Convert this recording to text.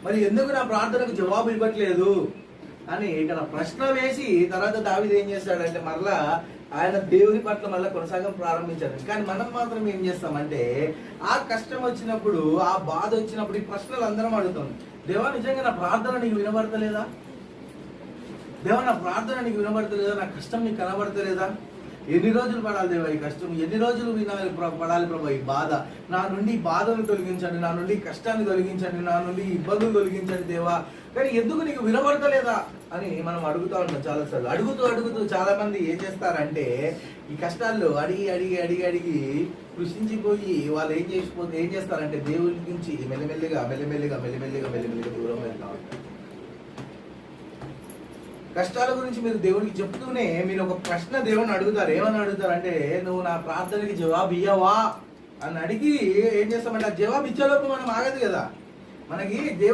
మరి ఎందుకు నా ప్రార్థనకు జవాబు ఇవ్వట్లేదు అని ఇక్కడ ప్రశ్న వేసి తర్వాత దావీదు ఏం చేస్తాడంటే మరలా ఆయన దేవుని పట్ల మళ్ళీ కొనసాగం ప్రారంభించాడు. కానీ మనం మాత్రం ఏం చేస్తామంటే ఆ కష్టం వచ్చినప్పుడు, ఆ బాధ వచ్చినప్పుడు ఈ ప్రశ్నలు అందరం అడుగుతాం. దేవా, నిజంగా నా ప్రార్థన నీకు వినబడతలేదా? దేవా, నా ప్రార్థన నీకు వినబడతలేదా? నా కష్టం నీకు కనబడతలేదా? ఎన్ని రోజులు పడాలి దేవా ఈ కష్టం? ఎన్ని రోజులు పడాలి ప్రభా ఈ బాధ? నా నుండి ఈ బాధను తొలగించండి, నా నుండి కష్టాన్ని తొలగించండి, నా నుండి ఇబ్బందులు తొలగించండి దేవా. కానీ ఎందుకు నీకు వినబడతలేదా అని మనం అడుగుతూ ఉంటాం చాలాసార్లు. అడుగుతూ చాలా మంది ఏం చేస్తారంటే ఈ కష్టాల్లో అడిగి కృషించిపోయి వాళ్ళు ఏం చేస్తారంటే దేవుడి నుంచి మెల్లమెల్లిగా దూరం వెళ్తా ఉంటారు. కష్టాల గురించి మీరు దేవుడికి చెప్తూనే మీరు ఒక ప్రశ్న దేవుడిని అడుగుతారు. ఏమని అడుగుతారంటే, నువ్వు నా ప్రార్థనకి జవాబు ఇయ్యవా అని అడిగి ఏం చేస్తామంటే ఆ జవాబు ఇచ్చేలోపు మనం ఆగదు కదా. మనకి దేవుడు